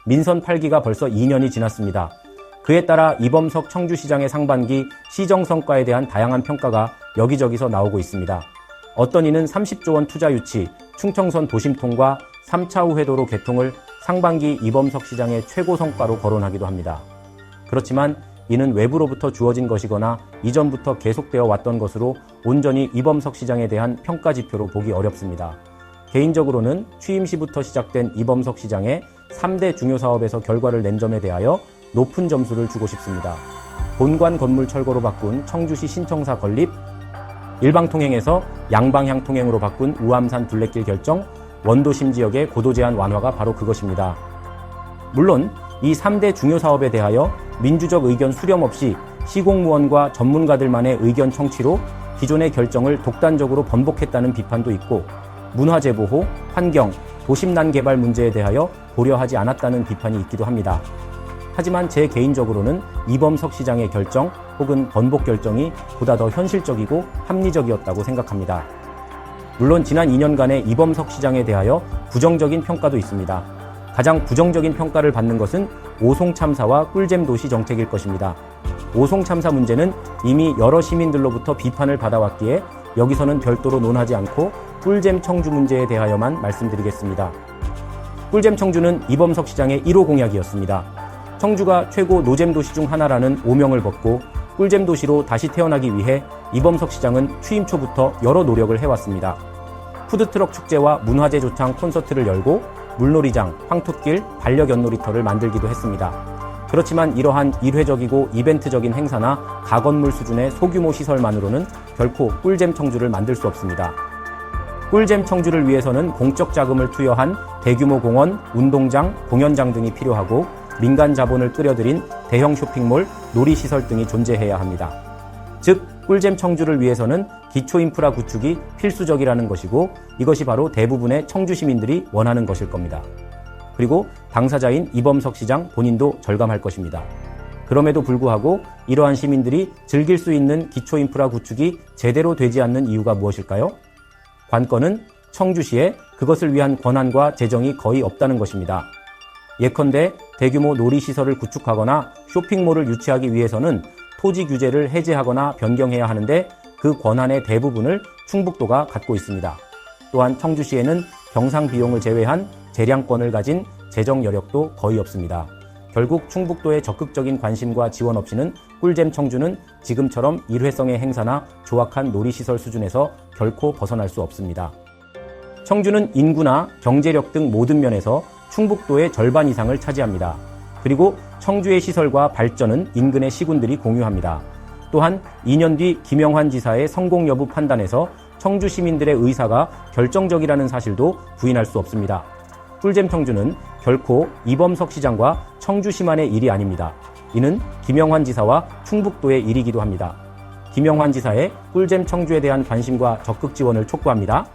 민선 8기가 벌써 2년이 지났습니다. 그에 따라 이범석 청주시장의 상반기 시정성과에 대한 다양한 평가가 여기저기서 나오고 있습니다. 어떤 이는 30조 원 투자 유치, 충청선 도심통과 3차 우회도로 개통을 상반기 이범석 시장의 최고 성과로 거론하기도 합니다. 그렇지만 이는 외부로부터 주어진 것이거나 이전부터 계속되어 왔던 것으로 온전히 이범석 시장에 대한 평가 지표로 보기 어렵습니다. 개인적으로는 취임 시부터 시작된 이범석 시장의 3대 중요 사업에서 결과를 낸 점에 대하여 높은 점수를 주고 싶습니다. 본관 건물 철거로 바꾼 청주시 신청사 건립, 일방통행에서 양방향 통행으로 바꾼 우암산 둘레길 결정, 원도심 지역의 고도 제한 완화가 바로 그것입니다. 물론 이 3대 중요 사업에 대하여 민주적 의견 수렴 없이 시공무원과 전문가들만의 의견 청취로 기존의 결정을 독단적으로 번복했다는 비판도 있고, 문화재 보호, 환경, 도심난 개발 문제에 대하여 고려하지 않았다는 비판이 있기도 합니다. 하지만 제 개인적으로는 이범석 시장의 결정 혹은 번복 결정이 보다 더 현실적이고 합리적이었다고 생각합니다. 물론 지난 2년간의 이범석 시장에 대하여 부정적인 평가도 있습니다. 가장 부정적인 평가를 받는 것은 오송 참사와 꿀잼 도시 정책일 것입니다. 오송 참사 문제는 이미 여러 시민들로부터 비판을 받아왔기에 여기서는 별도로 논하지 않고 꿀잼 청주 문제에 대하여만 말씀드리겠습니다. 꿀잼 청주는 이범석 시장의 1호 공약이었습니다. 청주가 최고 노잼 도시 중 하나라는 오명을 벗고 꿀잼 도시로 다시 태어나기 위해 이범석 시장은 취임 초부터 여러 노력을 해왔습니다. 푸드트럭 축제와 문화재 조창 콘서트를 열고 물놀이장, 황토길, 반려견 놀이터를 만들기도 했습니다. 그렇지만 이러한 일회적이고 이벤트적인 행사나 가건물 수준의 소규모 시설만으로는 결코 꿀잼 청주를 만들 수 없습니다. 꿀잼 청주를 위해서는 공적 자금을 투여한 대규모 공원, 운동장, 공연장 등이 필요하고 민간 자본을 끌어들인 대형 쇼핑몰, 놀이시설 등이 존재해야 합니다. 즉, 꿀잼 청주를 위해서는 기초 인프라 구축이 필수적이라는 것이고, 이것이 바로 대부분의 청주 시민들이 원하는 것일 겁니다. 그리고 당사자인 이범석 시장 본인도 절감할 것입니다. 그럼에도 불구하고 이러한 시민들이 즐길 수 있는 기초 인프라 구축이 제대로 되지 않는 이유가 무엇일까요? 관건은 청주시에 그것을 위한 권한과 재정이 거의 없다는 것입니다. 예컨대 대규모 놀이시설을 구축하거나 쇼핑몰을 유치하기 위해서는 토지 규제를 해제하거나 변경해야 하는데 그 권한의 대부분을 충북도가 갖고 있습니다. 또한 청주시에는 경상 비용을 제외한 재량권을 가진 재정 여력도 거의 없습니다. 결국 충북도의 적극적인 관심과 지원 없이는 꿀잼 청주는 지금처럼 일회성의 행사나 조악한 놀이시설 수준에서 결코 벗어날 수 없습니다. 청주는 인구나 경제력 등 모든 면에서 충북도의 절반 이상을 차지합니다. 그리고 청주의 시설과 발전은 인근의 시군들이 공유합니다. 또한 2년 뒤 김영환 지사의 성공 여부 판단에서 청주 시민들의 의사가 결정적이라는 사실도 부인할 수 없습니다. 꿀잼 청주는 결코 이범석 시장과 청주시만의 일이 아닙니다. 이는 김영환 지사와 충북도의 일이기도 합니다. 김영환 지사의 꿀잼 청주에 대한 관심과 적극 지원을 촉구합니다.